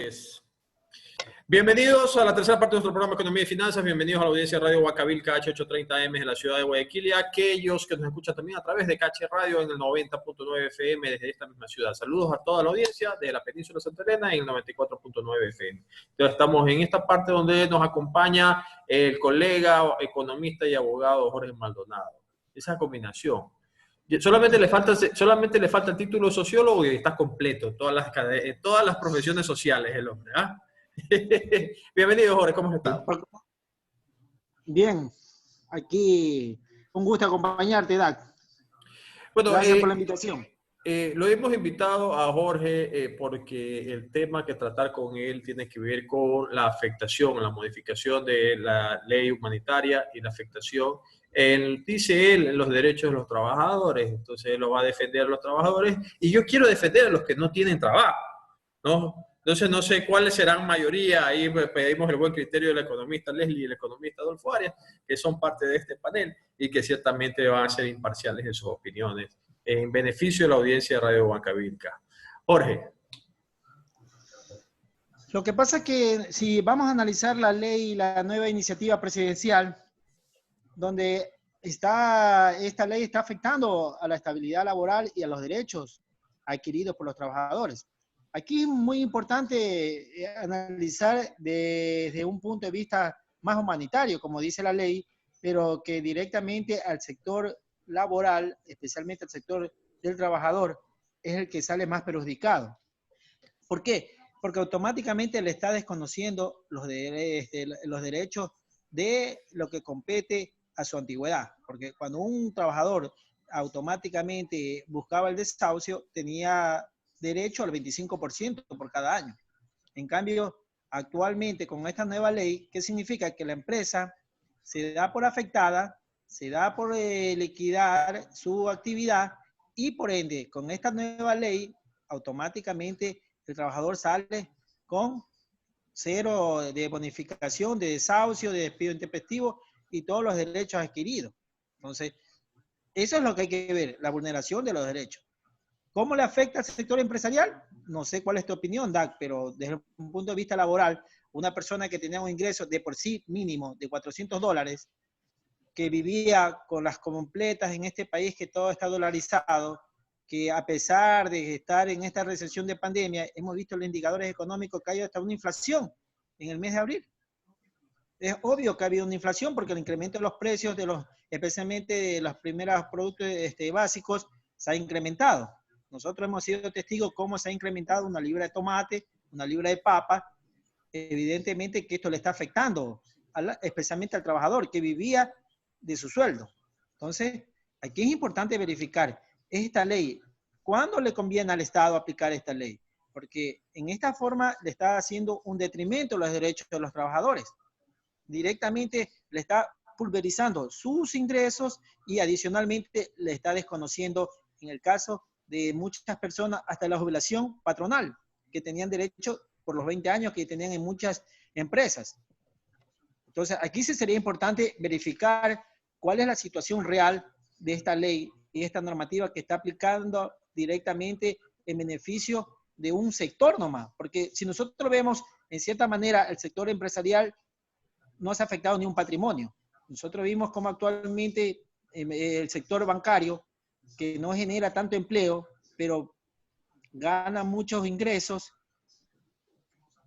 miércoles. Bienvenidos a la tercera parte de nuestro programa Economía y Finanzas. Bienvenidos a la audiencia de Radio Huacavilca H830M en la ciudad de Guayaquil y a aquellos que nos escuchan también a través de Cache Radio en el 90.9 FM desde esta misma ciudad. Saludos a toda la audiencia de la península de Santa Elena en el 94.9 FM. Entonces estamos en esta parte donde nos acompaña el colega economista y abogado Jorge Maldonado. Esa combinación. Solamente le falta el título de sociólogo y está completo en todas las profesiones sociales el hombre. ¿Ah? Bienvenido, Jorge, ¿cómo estás? Bien, aquí un gusto acompañarte, Dac. Bueno, gracias por la invitación. Lo hemos invitado a Jorge porque el tema que tratar con él tiene que ver con la afectación, la modificación de la ley humanitaria y la afectación, dice él, en los derechos de los trabajadores. Entonces él lo va a defender a los trabajadores y yo quiero defender a los que no tienen trabajo, ¿no? Entonces no sé cuáles serán mayoría. Ahí pedimos el buen criterio del economista Leslie y el economista Adolfo Arias, que son parte de este panel y que ciertamente van a ser imparciales en sus opiniones en beneficio de la audiencia de Radio Huacavilca. Jorge. Lo que pasa es que si vamos a analizar la ley, la nueva iniciativa presidencial, donde esta ley está afectando a la estabilidad laboral y a los derechos adquiridos por los trabajadores. Aquí es muy importante analizar desde un punto de vista más humanitario, como dice la ley, pero que directamente al sector laboral, especialmente al sector del trabajador, es el que sale más perjudicado. ¿Por qué? Porque automáticamente le está desconociendo los derechos de lo que compete a su antigüedad. Porque cuando un trabajador automáticamente buscaba el desahucio, tenía derecho al 25% por cada año. En cambio, actualmente con esta nueva ley, ¿qué significa? Que la empresa se da por afectada, se da por liquidar su actividad y por ende, con esta nueva ley, automáticamente el trabajador sale con cero de bonificación, de desahucio, de despido intempestivo y todos los derechos adquiridos. Entonces, eso es lo que hay que ver, la vulneración de los derechos. ¿Cómo le afecta al sector empresarial? No sé cuál es tu opinión, Dac, pero desde un punto de vista laboral, una persona que tenía un ingreso de por sí mínimo de $400, que vivía con las completas en este país que todo está dolarizado, que a pesar de estar en esta recesión de pandemia, hemos visto los indicadores económicos que hay hasta una inflación en el mes de abril. Es obvio que ha habido una inflación porque el incremento de los precios, especialmente de los primeros productos básicos, se ha incrementado. Nosotros hemos sido testigos cómo se ha incrementado una libra de tomate, una libra de papa. Evidentemente que esto le está afectando, especialmente al trabajador que vivía de su sueldo. Entonces, aquí es importante verificar esta ley. ¿Cuándo le conviene al Estado aplicar esta ley? Porque en esta forma le está haciendo un detrimento a los derechos de los trabajadores. Directamente le está pulverizando sus ingresos y adicionalmente le está desconociendo, en el caso de muchas personas, hasta la jubilación patronal, que tenían derecho por los 20 años que tenían en muchas empresas. Entonces, aquí sí sería importante verificar cuál es la situación real de esta ley y esta normativa que está aplicando directamente en beneficio de un sector nomás. Porque si nosotros vemos, en cierta manera, el sector empresarial no se ha afectado ni un patrimonio. Nosotros vimos cómo actualmente el sector bancario, que no genera tanto empleo, pero gana muchos ingresos.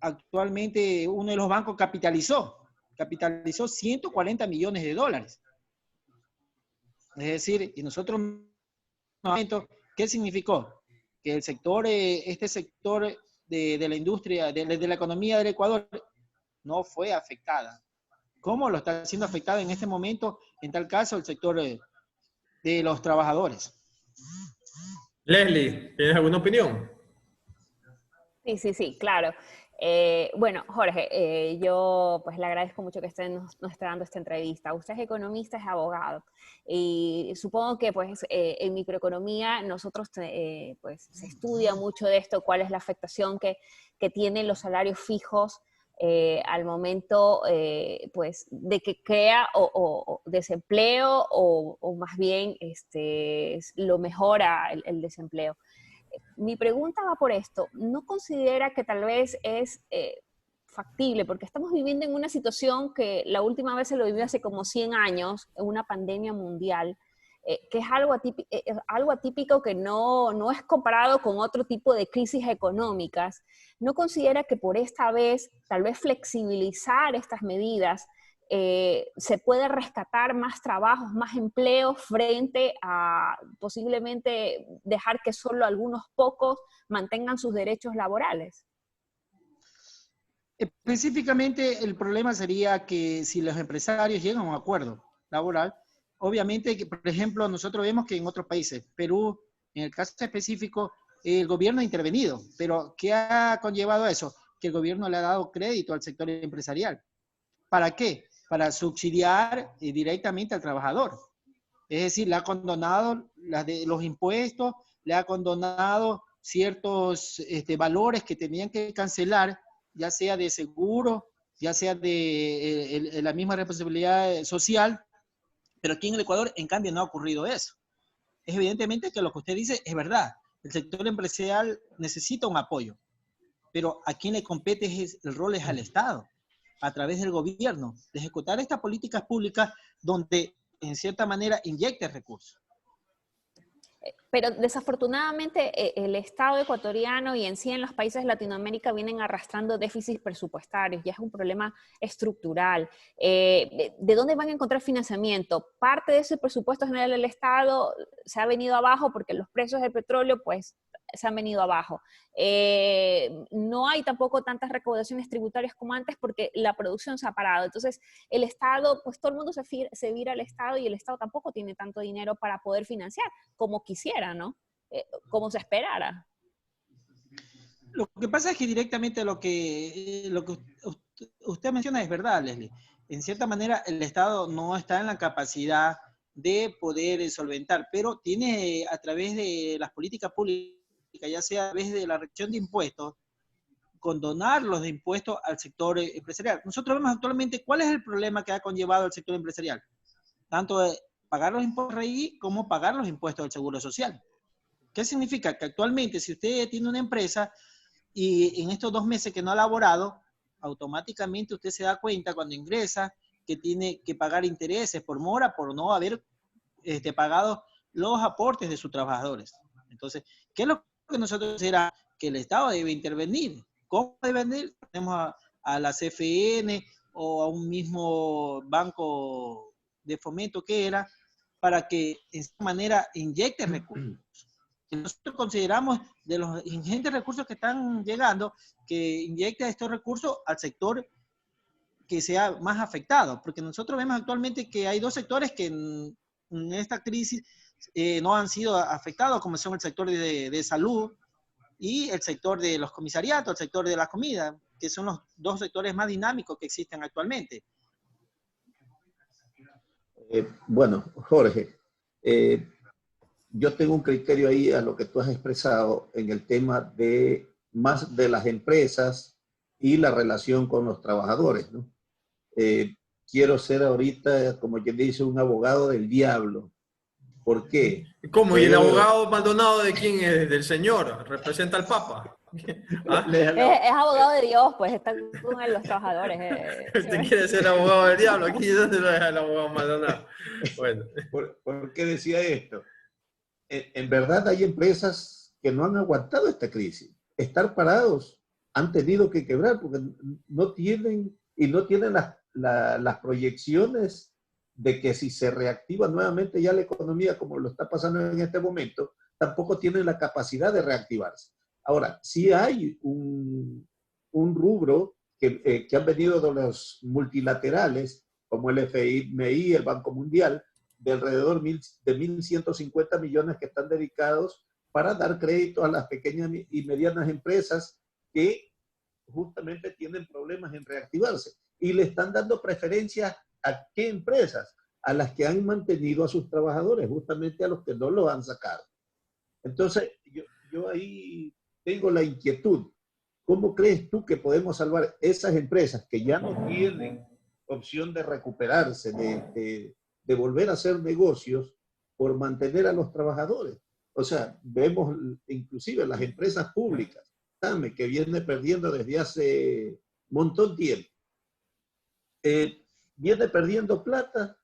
Actualmente uno de los bancos capitalizó $140 millones. Es decir, y nosotros, ¿qué significó? Que el sector, este sector de la industria, de la economía del Ecuador, no fue afectada. ¿Cómo lo está siendo afectado en este momento, en tal caso, el sector de los trabajadores? Leslie, ¿tienes alguna opinión? Sí, claro. Bueno, Jorge, yo pues le agradezco mucho que nos esté dando esta entrevista. Usted es economista, es abogado. Y supongo que pues en microeconomía nosotros pues se estudia mucho de esto, cuál es la afectación que tienen los salarios fijos al momento pues de que crea o desempleo o más bien lo mejora el desempleo. mi pregunta va por esto. ¿No considera que tal vez es factible? Porque estamos viviendo en una situación que la última vez se lo vivió hace como 100 años, en una pandemia mundial, que es algo atípico que no es comparado con otro tipo de crisis económicas. ¿No considera que por esta vez tal vez flexibilizar estas medidas se puede rescatar más trabajos, más empleos frente a posiblemente dejar que solo algunos pocos mantengan sus derechos laborales? Específicamente, el problema sería que si los empresarios llegan a un acuerdo laboral, obviamente, que, por ejemplo, nosotros vemos que en otros países, Perú, en el caso específico, el gobierno ha intervenido, pero ¿qué ha conllevado eso? Que el gobierno le ha dado crédito al sector empresarial. ¿Para qué? Para subsidiar directamente al trabajador. Es decir, le ha condonado los impuestos, le ha condonado ciertos valores que tenían que cancelar, ya sea de seguro, ya sea de la misma responsabilidad social, pero aquí en el Ecuador, en cambio, no ha ocurrido eso. Es evidentemente que lo que usted dice es verdad. El sector empresarial necesita un apoyo, pero a quien le compete el rol es al Estado, a través del gobierno, de ejecutar estas políticas públicas donde, en cierta manera, inyecte recursos. Pero desafortunadamente el Estado ecuatoriano y en sí en los países de Latinoamérica vienen arrastrando déficits presupuestarios, ya es un problema estructural. ¿De dónde van a encontrar financiamiento? Parte de ese presupuesto general del Estado se ha venido abajo porque los precios del petróleo pues se han venido abajo. No hay tampoco tantas recaudaciones tributarias como antes porque la producción se ha parado. Entonces, el Estado, pues todo el mundo se vira al Estado y el Estado tampoco tiene tanto dinero para poder financiar como quisiera, ¿no? Como se esperara. Lo que pasa es que directamente lo que usted menciona es verdad, Leslie. En cierta manera, el Estado no está en la capacidad de poder solventar, pero tiene a través de las políticas públicas, ya sea a través de la reducción de impuestos, condonar los de impuestos al sector empresarial. Nosotros vemos actualmente cuál es el problema que ha conllevado el sector empresarial. Tanto pagar los impuestos RI como pagar los impuestos del Seguro Social. ¿Qué significa? Que actualmente si usted tiene una empresa y en estos 2 meses que no ha laborado, automáticamente usted se da cuenta cuando ingresa que tiene que pagar intereses por mora por no haber pagado los aportes de sus trabajadores. Entonces, ¿qué es lo que nosotros consideramos? Que el Estado debe intervenir. ¿Cómo debe intervenir? Tenemos a la CFN o a un mismo banco de fomento que era, para que de esta manera inyecte recursos. Nosotros consideramos de los ingentes recursos que están llegando, que inyecte estos recursos al sector que sea más afectado, porque nosotros vemos actualmente que hay 2 sectores que en esta crisis no han sido afectados, como son el sector de salud y el sector de los comisariatos, el sector de la comida, que son los 2 sectores más dinámicos que existen actualmente. Bueno, Jorge, yo tengo un criterio ahí a lo que tú has expresado en el tema de más de las empresas y la relación con los trabajadores, ¿no? Quiero ser ahorita, como quien dice, un abogado del diablo. ¿Por qué? ¿Cómo? ¿Y el abogado Maldonado de quién es? ¿Del señor? ¿Representa al Papa? ¿Ah? Es abogado de Dios, pues está con los trabajadores. Usted quiere ser abogado del diablo, aquí ¿dónde lo deja el abogado Maldonado? Bueno. ¿Por qué decía esto? En verdad hay empresas que no han aguantado esta crisis. Estar parados, han tenido que quebrar porque no tienen las proyecciones de que si se reactiva nuevamente ya la economía como lo está pasando en este momento, tampoco tienen la capacidad de reactivarse. Ahora, sí hay un rubro que han venido de los multilaterales, como el FMI, el Banco Mundial, de alrededor de 1.150 millones que están dedicados para dar crédito a las pequeñas y medianas empresas que justamente tienen problemas en reactivarse. Y le están dando preferencia a qué empresas, a las que han mantenido a sus trabajadores, justamente a los que no los han sacado. Entonces, yo ahí tengo la inquietud. ¿Cómo crees tú que podemos salvar esas empresas que ya no tienen opción de recuperarse, de volver a hacer negocios por mantener a los trabajadores? O sea, vemos inclusive las empresas públicas, SAME, que viene perdiendo desde hace un montón de tiempo. Viene perdiendo plata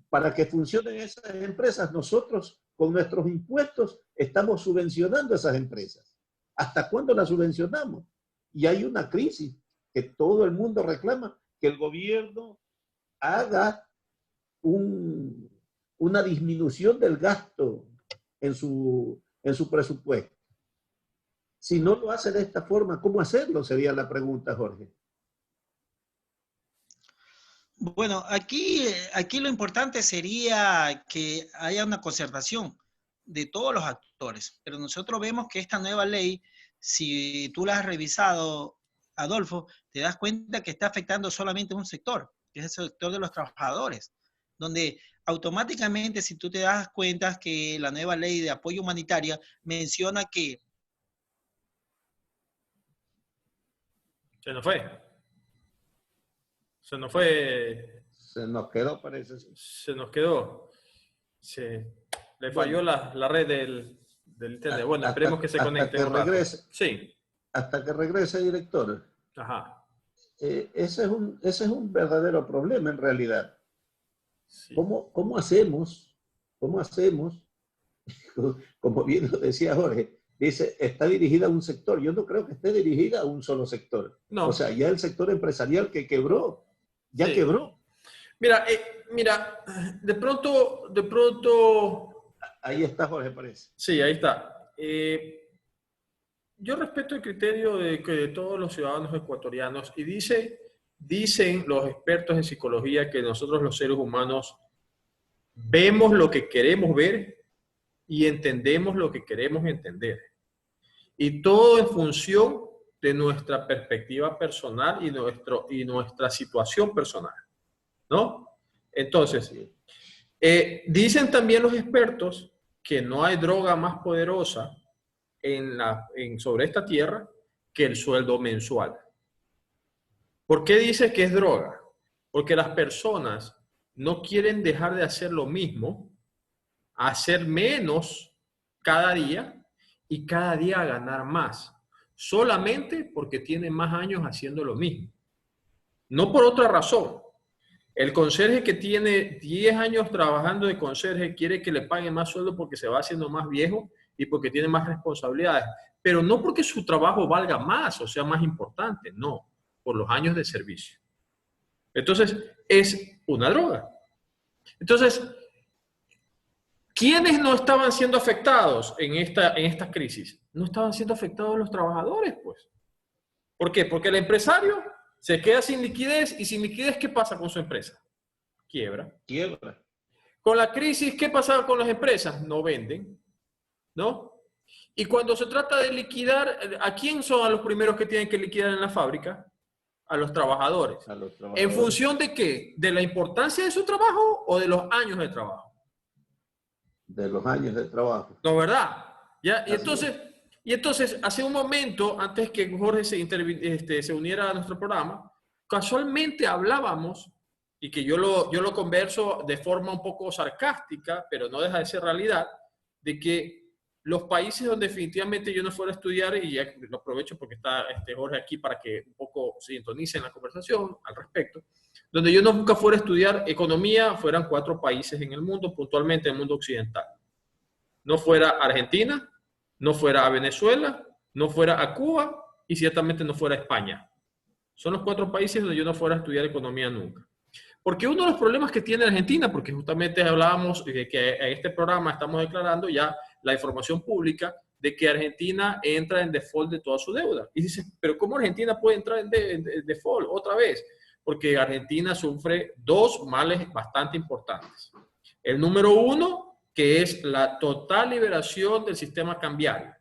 para que funcionen esas empresas. Nosotros, con nuestros impuestos, estamos subvencionando a esas empresas. ¿Hasta cuándo las subvencionamos? Y hay una crisis que todo el mundo reclama, que el gobierno haga una disminución del gasto en su presupuesto. Si no lo hace de esta forma, ¿cómo hacerlo? Sería la pregunta, Jorge. Bueno, aquí lo importante sería que haya una concertación de todos los actores, pero nosotros vemos que esta nueva ley, si tú la has revisado, Adolfo, te das cuenta que está afectando solamente un sector, que es el sector de los trabajadores, donde automáticamente, si tú te das cuenta que la nueva ley de apoyo humanitario menciona que... Se nos fue. Se nos fue. Se nos quedó, parece. Se nos quedó. Le falló la red del internet. Bueno, esperemos que se conecte. Hasta que regrese. Sí. Hasta que regrese, director. Ajá. Ese es un verdadero problema en realidad. Sí. ¿Cómo hacemos? Como bien lo decía Jorge, dice, está dirigida a un sector. Yo no creo que esté dirigida a un solo sector. No. O sea, ya el sector empresarial que quebró, ya sí. quebró. Mira, de pronto... Ahí está Jorge, parece. Sí, ahí está. Yo respeto el criterio de todos los ciudadanos ecuatorianos y dicen los expertos en psicología que nosotros los seres humanos vemos lo que queremos ver y entendemos lo que queremos entender. Y todo en función de nuestra perspectiva personal y nuestra situación personal, ¿no? Entonces, dicen también los expertos que no hay droga más poderosa sobre esta tierra que el sueldo mensual. ¿Por qué dice que es droga? Porque las personas no quieren dejar de hacer lo mismo, hacer menos cada día y cada día ganar más, solamente porque tienen más años haciendo lo mismo. No por otra razón. El conserje que tiene 10 años trabajando de conserje quiere que le paguen más sueldo porque se va haciendo más viejo y porque tiene más responsabilidades, pero no porque su trabajo valga más o sea más importante, no, por los años de servicio. Entonces, es una droga. Entonces, ¿quiénes no estaban siendo afectados en esta crisis? No estaban siendo afectados los trabajadores, pues. ¿Por qué? Porque el empresario se queda sin liquidez y sin liquidez, ¿qué pasa con su empresa? Quiebra. Con la crisis, ¿qué pasa con las empresas? No venden, ¿no? Y cuando se trata de liquidar, ¿a quién son los primeros que tienen que liquidar en la fábrica? A los trabajadores. ¿En función de qué? ¿De la importancia de su trabajo o de los años de trabajo? De los años de trabajo. No, ¿verdad? ¿Ya? Y entonces, hace un momento, antes que Jorge se uniera a nuestro programa, casualmente hablábamos, y que yo lo converso de forma un poco sarcástica, pero no deja de ser realidad, de que los países donde definitivamente yo no fuera a estudiar, y ya lo aprovecho porque está Jorge aquí para que un poco se sintonice en la conversación al respecto, donde yo nunca fuera a estudiar economía, fueran 4 países en el mundo, puntualmente en el mundo occidental. No fuera Argentina, no fuera a Venezuela, no fuera a Cuba y ciertamente no fuera a España. Son los 4 países donde yo no fuera a estudiar economía nunca. Porque uno de los problemas que tiene Argentina, porque justamente hablábamos de que en este programa estamos declarando ya la información pública de que Argentina entra en default de toda su deuda. Y dice, pero ¿cómo Argentina puede entrar en default otra vez? Porque Argentina sufre 2 males bastante importantes. El número 1, que es la total liberación del sistema cambiario,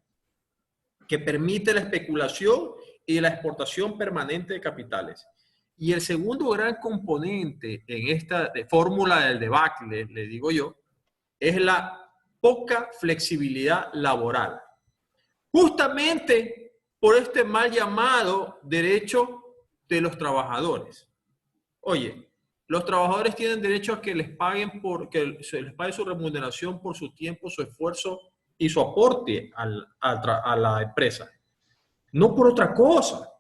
que permite la especulación y la exportación permanente de capitales. Y el segundo gran componente en esta fórmula del debacle, le digo yo, es la poca flexibilidad laboral. Justamente por este mal llamado derecho de los trabajadores. Oye, los trabajadores tienen derecho a que les paguen que se les pague su remuneración por su tiempo, su esfuerzo y su aporte a la empresa, no por otra cosa.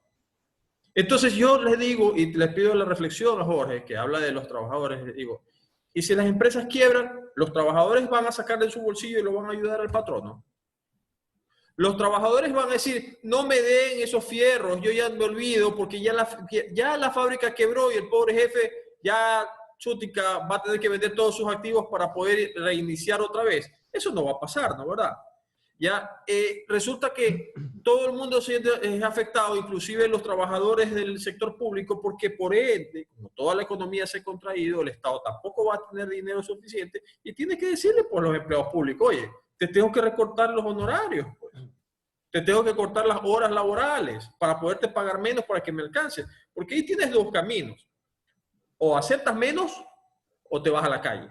Entonces yo les digo, y les pido la reflexión a Jorge, que habla de los trabajadores, les digo, y si las empresas quiebran, los trabajadores van a sacar de su bolsillo y lo van a ayudar al patrono. Los trabajadores van a decir, no me den esos fierros, yo ya me olvido, porque ya la fábrica quebró y el pobre jefe ya Chútica va a tener que vender todos sus activos para poder reiniciar otra vez. Eso no va a pasar, ¿no? ¿Verdad? Ya resulta que todo el mundo es afectado, inclusive los trabajadores del sector público, porque por ende, como toda la economía se ha contraído, el Estado tampoco va a tener dinero suficiente y tiene que decirle por los empleados públicos, oye, te tengo que recortar los honorarios, pues. Te tengo que cortar las horas laborales para poderte pagar menos para que me alcance. Porque ahí tienes dos caminos. O aceptas menos o te vas a la calle.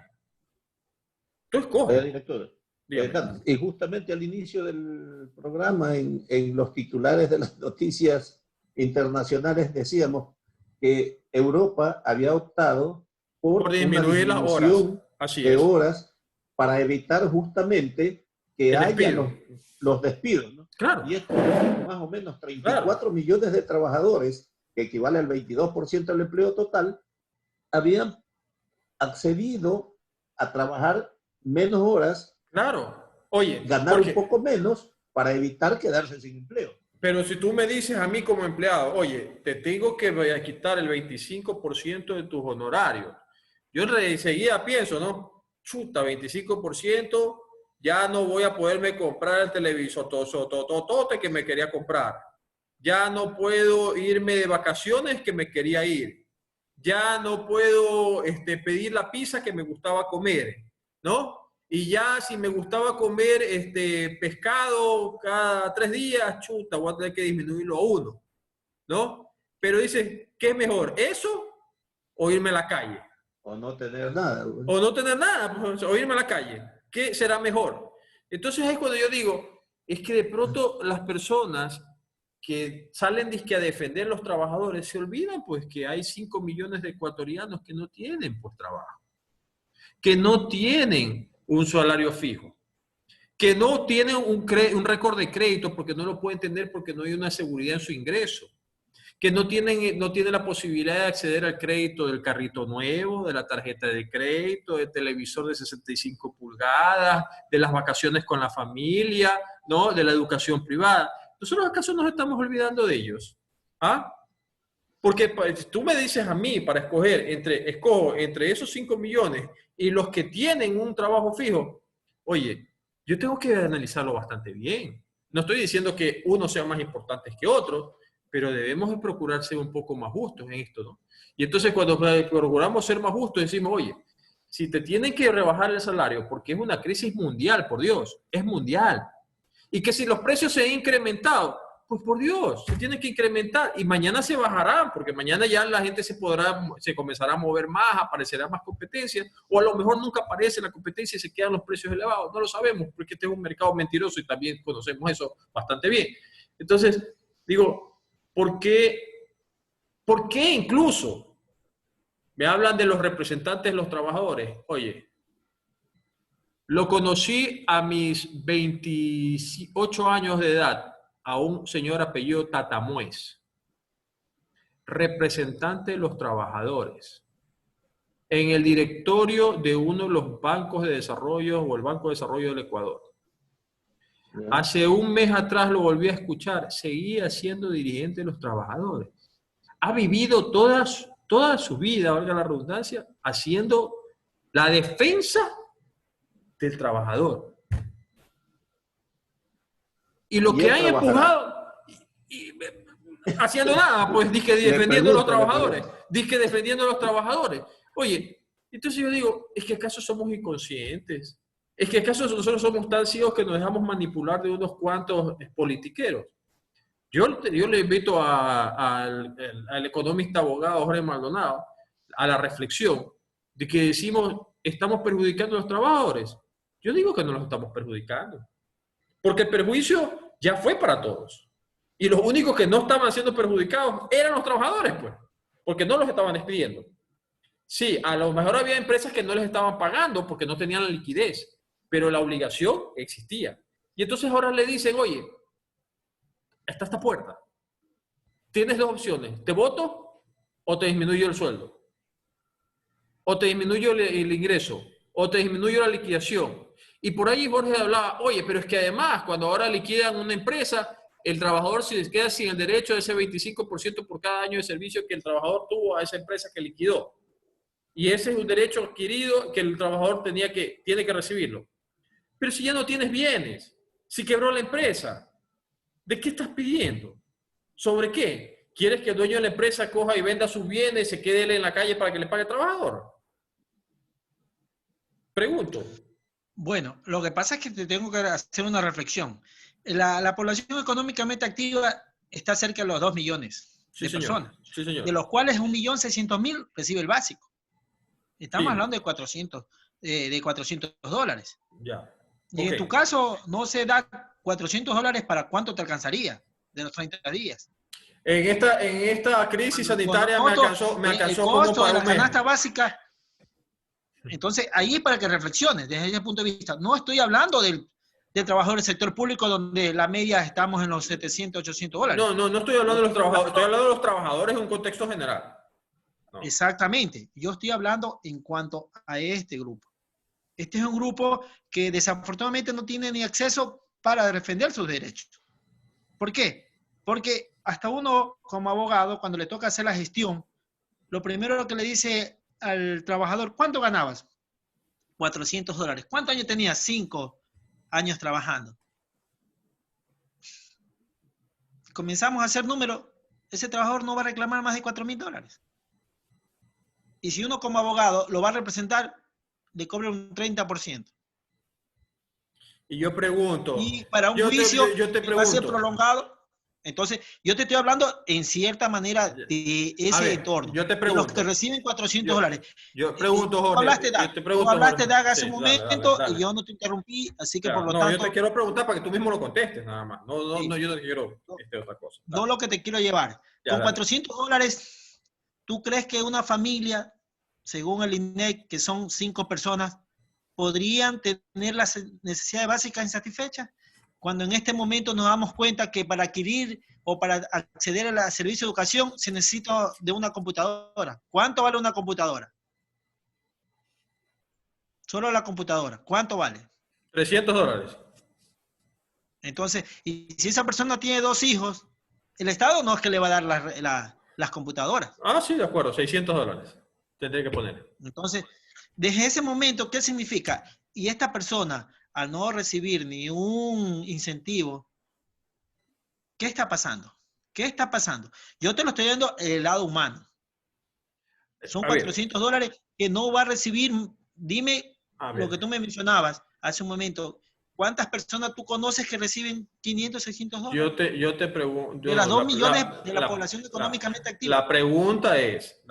Tú escoges. Director, y justamente al inicio del programa, en los titulares de las noticias internacionales, decíamos que Europa había optado por disminuir las horas. De horas para evitar justamente que haya los despidos, ¿no? Claro. Y esto más o menos 34 millones de trabajadores, que equivale al 22% del empleo total, habían accedido a trabajar menos horas, claro, oye, ganar un poco menos para evitar quedarse sin empleo. Pero si tú me dices a mí como empleado, oye, te tengo que quitar el 25% de tus honorarios, yo enseguida pienso, ¿no? Chuta, 25%, ya no voy a poderme comprar el televisor totote que me quería comprar. Ya no puedo irme de vacaciones que me quería ir. Ya no puedo pedir la pizza que me gustaba comer, ¿no? Y ya si me gustaba comer pescado cada 3 días, chuta, voy a tener que disminuirlo a 1, ¿no? Pero dicen, ¿qué es mejor? ¿Eso o irme a la calle? O no tener nada. O no tener nada, pues, o irme a la calle. ¿Qué será mejor? Entonces es cuando yo digo, es que de pronto las personas que salen a defender a los trabajadores se olvidan pues que hay 5 millones de ecuatorianos que no tienen pues trabajo, que no tienen un salario fijo, que no tienen un récord de crédito porque no lo pueden tener porque no hay una seguridad en su ingreso, que no tienen la posibilidad de acceder al crédito del carrito nuevo, de la tarjeta de crédito, del televisor de 65 pulgadas, de las vacaciones con la familia, ¿no? De la educación privada. ¿Nosotros acaso nos estamos olvidando de ellos? ¿Ah? Porque tú me dices a mí para escojo entre esos 5 millones y los que tienen un trabajo fijo, oye, yo tengo que analizarlo bastante bien. No estoy diciendo que uno sea más importante que otro, pero debemos de procurar ser un poco más justos en esto, ¿no? Y entonces cuando procuramos ser más justos decimos, oye, si te tienen que rebajar el salario porque es una crisis mundial, por Dios, es mundial. Y que si los precios se han incrementado, pues por Dios, se tienen que incrementar y mañana se bajarán, porque mañana ya la gente se comenzará a mover más, aparecerá más competencia, o a lo mejor nunca aparece la competencia y se quedan los precios elevados, no lo sabemos, porque este es un mercado mentiroso y también conocemos eso bastante bien. Entonces, digo, ¿por qué incluso me hablan de los representantes de los trabajadores? Oye, lo conocí a mis 28 años de edad, a un señor apellido Tatamuez, representante de los trabajadores, en el directorio de uno de los bancos de desarrollo o el Banco de Desarrollo del Ecuador. Hace un mes atrás lo volví a escuchar, seguía siendo dirigente de los trabajadores. Ha vivido toda su vida, valga la redundancia, haciendo la defensa del trabajador. Y lo que han empujado, haciendo nada, pues dizque defendiendo a los trabajadores. Dizque defendiendo a los trabajadores. Oye, entonces yo digo, ¿es que acaso somos inconscientes? ¿Es que acaso nosotros somos tan ciegos que nos dejamos manipular de unos cuantos politiqueros? Yo le invito al economista abogado Jorge Maldonado a la reflexión de que decimos, ¿estamos perjudicando a los trabajadores? Yo digo que no los estamos perjudicando. Porque el perjuicio ya fue para todos. Y los únicos que no estaban siendo perjudicados eran los trabajadores, pues. Porque no los estaban despidiendo. Sí, a lo mejor había empresas que no les estaban pagando porque no tenían la liquidez. Pero la obligación existía. Y entonces ahora le dicen, oye, está esta puerta. Tienes dos opciones, ¿te voto o te disminuyo el sueldo? ¿O te disminuyo el ingreso? ¿O te disminuyo la liquidación? Y por ahí Jorge hablaba, oye, pero es que además, cuando ahora liquidan una empresa, el trabajador se queda sin el derecho de ese 25% por cada año de servicio que el trabajador tuvo a esa empresa que liquidó. Y ese es un derecho adquirido que el trabajador tiene que recibirlo. Pero si ya no tienes bienes, si quebró la empresa, ¿de qué estás pidiendo? ¿Sobre qué? ¿Quieres que el dueño de la empresa coja y venda sus bienes y se quede él en la calle para que le pague el trabajador? Pregunto. Bueno, lo que pasa es que te tengo que hacer una reflexión. La población económicamente activa está cerca de los 2 millones de personas, sí, señor. de los cuales 1.600.000 recibe el básico. Estamos Sí. hablando de $400. Ya. Y en tu caso, no se da $400 para cuánto te alcanzaría de los 30 días. En esta crisis sanitaria me alcanzó el como costo para de la un mes. canasta básica. Entonces, ahí es para que reflexiones desde ese punto de vista. No estoy hablando del trabajador del sector público donde la media estamos en los $700, $800. No estoy hablando de los trabajadores, estoy hablando de los trabajadores en un contexto general. No. Exactamente. Yo estoy hablando en cuanto a este grupo. Este es un grupo que desafortunadamente no tiene ni acceso para defender sus derechos. ¿Por qué? Porque hasta uno como abogado, cuando le toca hacer la gestión, lo primero que le dice al trabajador, ¿cuánto ganabas? $400. ¿Cuántos años tenías? 5 años trabajando. Comenzamos a hacer números, ese trabajador no va a reclamar más de $4.000. Y si uno como abogado lo va a representar, le cobra un 30%. Y yo pregunto. Y para un juicio que va a ser prolongado. Entonces, yo te estoy hablando en cierta manera de ese entorno. Yo te pregunto. De los que reciben $400. Yo pregunto, Jorge. Tú hablaste de DAG hace un momento y yo no te interrumpí, así que por lo tanto... yo te quiero preguntar para que tú mismo lo contestes, nada más. No, yo no quiero otra cosa. No lo que te quiero llevar. Con $400, ¿tú crees que una familia, según el INEC, que son 5 personas, podrían tener las necesidades básicas insatisfechas? Cuando en este momento nos damos cuenta que para adquirir o para acceder al servicio de educación se necesita de una computadora. ¿Cuánto vale una computadora? Solo la computadora. ¿Cuánto vale? $300. Entonces, y si esa persona tiene 2 hijos, el Estado no es que le va a dar las computadoras. Ah, sí, de acuerdo. $600. Tendré que poner. Entonces, desde ese momento, ¿qué significa? Y esta persona, al no recibir ni un incentivo, ¿qué está pasando? ¿Qué está pasando? Yo te lo estoy dando el lado humano. Son $400 que no va a recibir. Dime lo que tú me mencionabas hace un momento. ¿Cuántas personas tú conoces que reciben $500, $600? Yo te pregunto. De las 2 millones de la población económicamente activa. La pregunta es,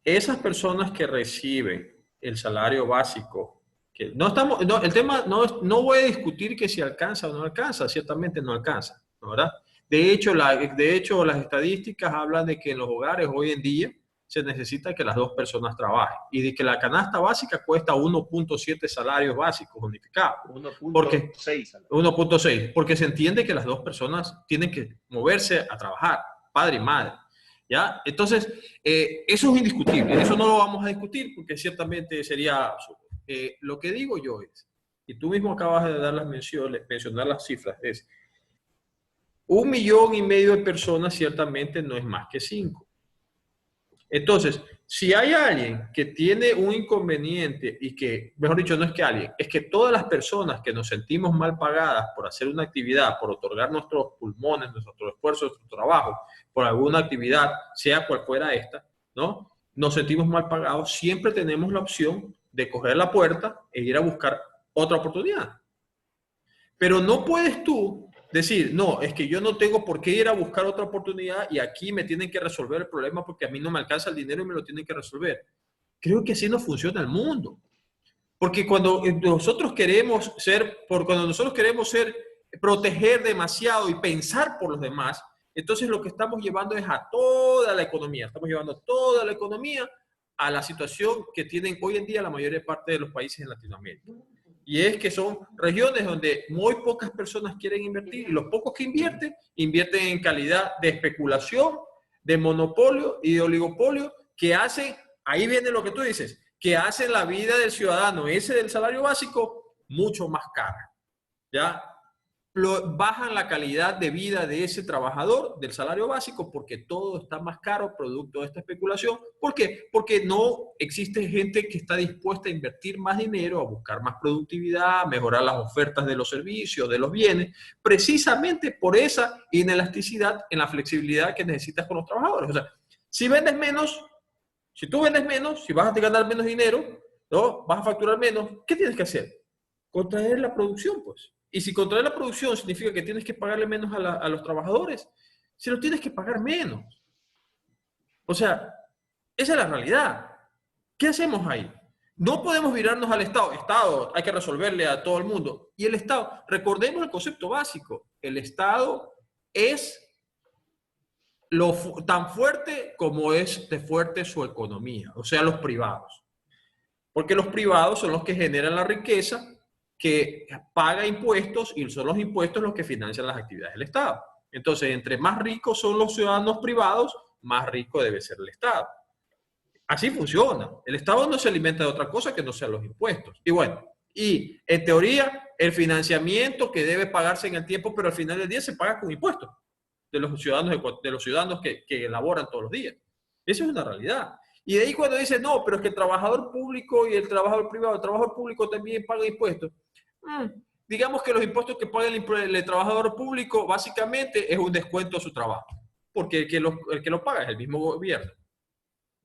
esas personas que reciben el salario básico, que el tema no voy a discutir que si alcanza o no alcanza, ciertamente no alcanza, ¿verdad? De hecho, las estadísticas hablan de que en los hogares hoy en día se necesita que las 2 personas trabajen y de que la canasta básica cuesta 1.7 salarios básicos unificados. 1.6, porque se entiende que las 2 personas tienen que moverse a trabajar, padre y madre. ¿Ya? Entonces, eso es indiscutible, eso no lo vamos a discutir porque ciertamente sería absurdo. Lo que digo yo es, y tú mismo acabas de dar mencionar las cifras, es 1,5 millones de personas ciertamente no es más que 5. Entonces, si hay alguien que tiene un inconveniente y que, mejor dicho, no es que alguien, es que todas las personas que nos sentimos mal pagadas por hacer una actividad, por otorgar nuestros pulmones, nuestro esfuerzo, nuestro trabajo, por alguna actividad, sea cual fuera esta, ¿no? Nos sentimos mal pagados, siempre tenemos la opción de coger la puerta e ir a buscar otra oportunidad. Pero no puedes tú decir, no, es que yo no tengo por qué ir a buscar otra oportunidad y aquí me tienen que resolver el problema porque a mí no me alcanza el dinero y me lo tienen que resolver. Creo que así no funciona el mundo. Porque cuando nosotros queremos proteger demasiado y pensar por los demás, entonces lo que estamos llevando es a toda la economía. Estamos llevando toda la economía a la situación que tienen hoy en día la mayor parte de los países en Latinoamérica. Y es que son regiones donde muy pocas personas quieren invertir y los pocos que invierten en calidad de especulación, de monopolio y de oligopolio que hacen, ahí viene lo que tú dices, que hacen la vida del ciudadano, ese del salario básico, mucho más cara. ¿Ya? Bajan la calidad de vida de ese trabajador del salario básico porque todo está más caro producto de esta especulación. ¿Por qué? Porque no existe gente que está dispuesta a invertir más dinero, a buscar más productividad, a mejorar las ofertas de los servicios, de los bienes, precisamente por esa inelasticidad en la flexibilidad que necesitas con los trabajadores. O sea, si vendes menos, si tú vendes menos, si vas a ganar menos dinero, ¿no? Vas a facturar menos, ¿qué tienes que hacer? Contraer la producción, pues. Y si contraer la producción significa que tienes que pagarle menos a los trabajadores, se lo tienes que pagar menos. O sea, esa es la realidad. ¿Qué hacemos ahí? No podemos virarnos al Estado. Estado, hay que resolverle a todo el mundo. Y el Estado, recordemos el concepto básico. El Estado es tan fuerte como es de fuerte su economía, o sea, los privados. Porque los privados son los que generan la riqueza, que paga impuestos y son los impuestos los que financian las actividades del Estado. Entonces, entre más ricos son los ciudadanos privados, más rico debe ser el Estado. Así funciona. El Estado no se alimenta de otra cosa que no sean los impuestos. Y bueno, y en teoría, el financiamiento que debe pagarse en el tiempo, pero al final del día se paga con impuestos de los ciudadanos que elaboran todos los días. Eso es una realidad. Y de ahí cuando dice, no, pero es que el trabajador público y el trabajador privado, el trabajador público también paga impuestos. Digamos que los impuestos que paga el trabajador público básicamente es un descuento a su trabajo, porque el que lo paga es el mismo gobierno.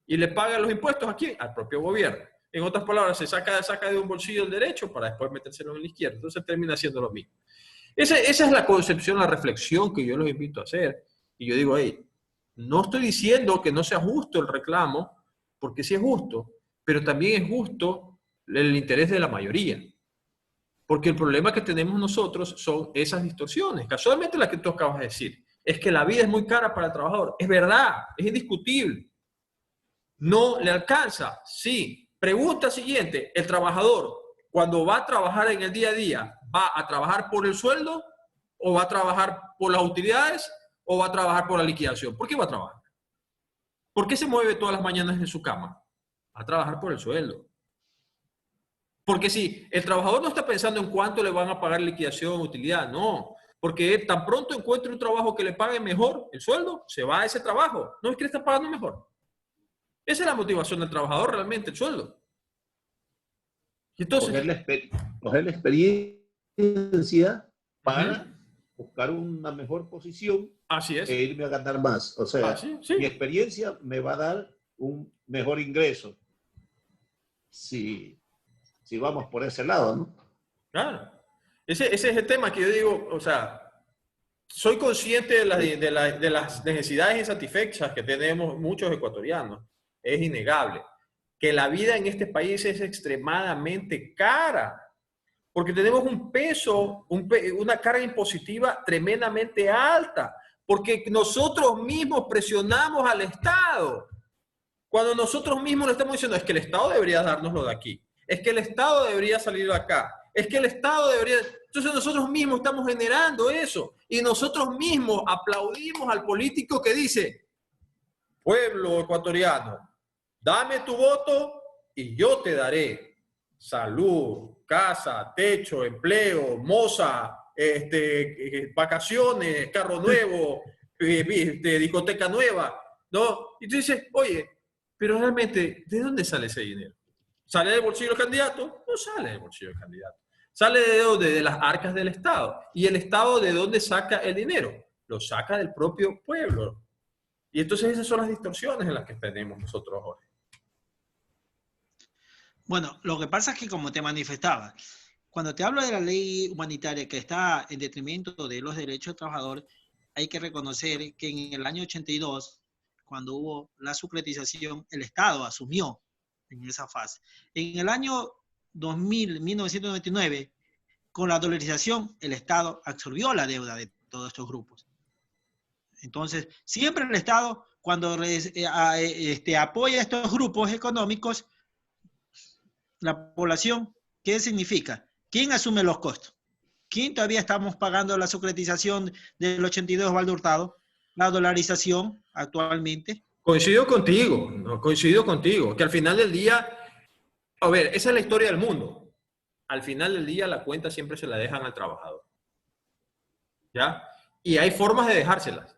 Y le paga los impuestos ¿a quién? Al propio gobierno. En otras palabras, se saca de un bolsillo el derecho para después metérselo en la izquierda. Entonces termina siendo lo mismo. Esa es la concepción, la reflexión que yo los invito a hacer. Y yo digo, hey, no estoy diciendo que no sea justo el reclamo, porque sí es justo, pero también es justo el interés de la mayoría. Porque el problema que tenemos nosotros son esas distorsiones. Casualmente la que tú acabas de decir, es que la vida es muy cara para el trabajador. Es verdad, es indiscutible. ¿No le alcanza? Sí. Pregunta siguiente, el trabajador, cuando va a trabajar en el día a día, ¿va a trabajar por el sueldo o va a trabajar por las utilidades o va a trabajar por la liquidación? ¿Por qué va a trabajar? ¿Por qué se mueve todas las mañanas de su cama? Va a trabajar por el sueldo. Porque si el trabajador no está pensando en cuánto le van a pagar liquidación o utilidad, no. Porque tan pronto encuentre un trabajo que le pague mejor el sueldo, se va a ese trabajo. No es que le está pagando mejor. Esa es la motivación del trabajador realmente, el sueldo. Y entonces, coger la experiencia para buscar una mejor posición. Así es. E irme a ganar más. O sea, sí. mi experiencia me va a dar un mejor ingreso. Si vamos por ese lado, ¿no? Claro. Ese es el tema que yo digo, o sea, soy consciente de las necesidades insatisfechas que tenemos muchos ecuatorianos. Es innegable que la vida en este país es extremadamente cara, porque tenemos un peso, una carga impositiva tremendamente alta, porque nosotros mismos presionamos al Estado. Cuando nosotros mismos le estamos diciendo, es que el Estado debería dárnoslo de aquí, es que el Estado debería salir de acá, es que el Estado debería... Entonces nosotros mismos estamos generando eso y nosotros mismos aplaudimos al político que dice, pueblo ecuatoriano, dame tu voto y yo te daré salud, casa, techo, empleo, moza, vacaciones, carro nuevo, discoteca nueva, ¿no? Y tú dices, oye, pero realmente, ¿de dónde sale ese dinero? ¿Sale del bolsillo del candidato? No sale del bolsillo del candidato. ¿Sale de dónde? De las arcas del Estado. ¿Y el Estado de dónde saca el dinero? Lo saca del propio pueblo. Y entonces esas son las distorsiones en las que tenemos nosotros hoy. Bueno, lo que pasa es que como te manifestaba, cuando te hablo de la ley humanitaria que está en detrimento de los derechos del trabajador, hay que reconocer que en el año 82, cuando hubo la sucretización, el Estado asumió en esa fase. En el año 1999, con la dolarización, el Estado absorbió la deuda de todos estos grupos. Entonces, siempre el Estado, cuando apoya a estos grupos económicos, la población, ¿qué significa? ¿quién asume los costos? ¿Quién todavía estamos pagando la securitización del 82 Osvaldo Hurtado? La dolarización actualmente. Coincido contigo, ¿no? Coincido contigo, que al final del día, a ver, esa es la historia del mundo. Al final del día la cuenta siempre se la dejan al trabajador. ¿Ya? Y hay formas de dejárselas.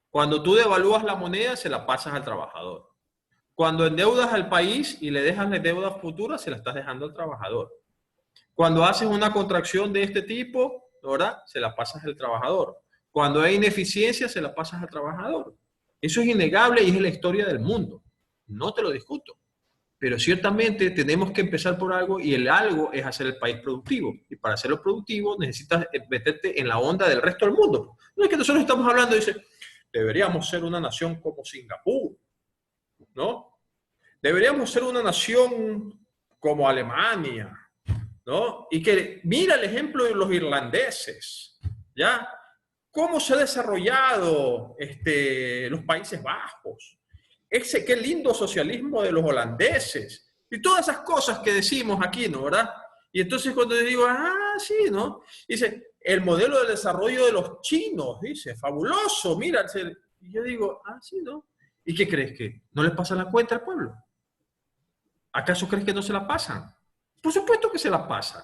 Cuando tú devalúas la moneda, se la pasas al trabajador. Cuando endeudas al país y le dejas las deudas futuras, se la estás dejando al trabajador. Cuando haces una contracción de este tipo, ¿verdad? Se la pasas al trabajador. Cuando hay ineficiencia, se la pasas al trabajador. Eso es innegable y es la historia del mundo. No te lo discuto. Pero ciertamente tenemos que empezar por algo y el algo es hacer el país productivo. Y para hacerlo productivo necesitas meterte en la onda del resto del mundo. No es que nosotros estamos hablando, dice, deberíamos ser una nación como Singapur, ¿no? Deberíamos ser una nación como Alemania, ¿no? Y que mira el ejemplo de los irlandeses, ¿ya? ¿Cómo se ha desarrollado los Países Bajos? Qué lindo socialismo de los holandeses. Y todas esas cosas que decimos aquí, ¿no? ¿Verdad? Y entonces cuando yo digo, sí, ¿no? Dice, el modelo de desarrollo de los chinos, dice, fabuloso, mira. Y yo digo, sí, ¿no? ¿Y qué crees que no les pasa la cuenta al pueblo? ¿Acaso crees que no se la pasan? Por supuesto que se la pasan.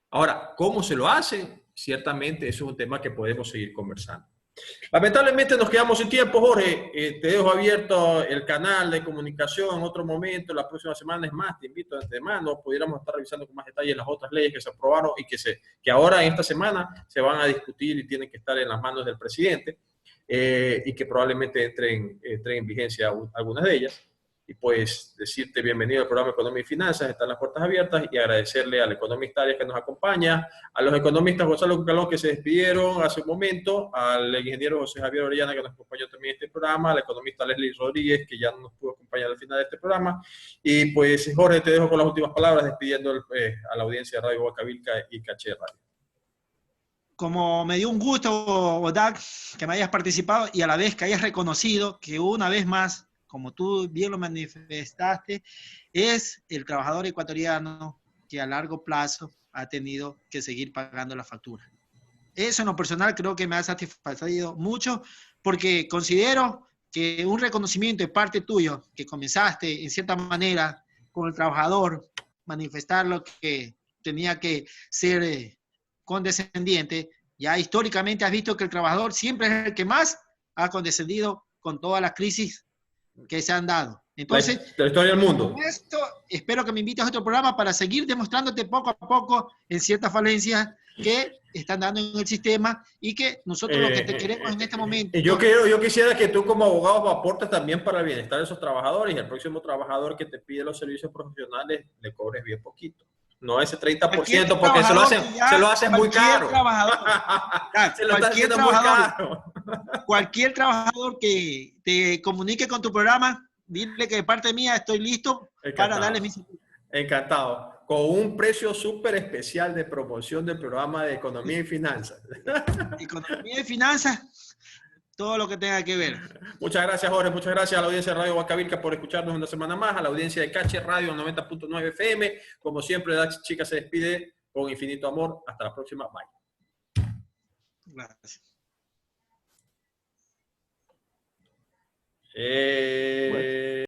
Ahora, ¿cómo se lo hacen? Ciertamente eso es un tema que podemos seguir conversando. Lamentablemente nos quedamos sin tiempo, Jorge. Te dejo abierto el canal de comunicación en otro momento. La próxima semana, es más, te invito de antemano. Pudiéramos estar revisando con más detalle las otras leyes que se aprobaron y que ahora en esta semana se van a discutir y tienen que estar en las manos del presidente y que probablemente entren en vigencia algunas de ellas. Y pues decirte bienvenido al programa Economía y Finanzas, están las puertas abiertas, y agradecerle al economista Arias que nos acompaña, a los economistas Gonzalo Cucalón que se despidieron hace un momento, al ingeniero José Javier Orellana que nos acompañó también en este programa, al economista Leslie Rodríguez que ya no nos pudo acompañar al final de este programa. Y pues Jorge, te dejo con las últimas palabras despidiendo a la audiencia de Radio Huacavilca y Caché Radio. Como me dio un gusto, Odag, que me hayas participado y a la vez que hayas reconocido que una vez más, como tú bien lo manifestaste, es el trabajador ecuatoriano que a largo plazo ha tenido que seguir pagando la factura. Eso en lo personal creo que me ha satisfacido mucho, porque considero que un reconocimiento de parte tuyo, que comenzaste en cierta manera con el trabajador, manifestar lo que tenía que ser condescendiente, ya históricamente has visto que el trabajador siempre es el que más ha condescendido con todas las crisis que se han dado. Entonces, la historia del mundo. Con esto, espero que me invites a otro programa para seguir demostrándote poco a poco en ciertas falencias que están dando en el sistema y que nosotros lo que te queremos en este momento. Yo quisiera que tú como abogado aportes también para el bienestar de esos trabajadores, y el próximo trabajador que te pide los servicios profesionales le cobres bien poquito. No ese 30%, porque se lo hacen muy caro. Se lo están haciendo muy caro. Cualquier trabajador que te comunique con tu programa, dile que de parte mía estoy listo para darle mi servicio. Encantado. Con un precio súper especial de promoción del programa de Economía y Finanzas. Economía y Finanzas, todo lo que tenga que ver. Muchas gracias, Jorge. Muchas gracias a la audiencia de Radio Huacavilca por escucharnos una semana más, a la audiencia de Caché Radio 90.9 FM. Como siempre, la chica se despide con infinito amor. Hasta la próxima. Bye. Gracias. Bueno.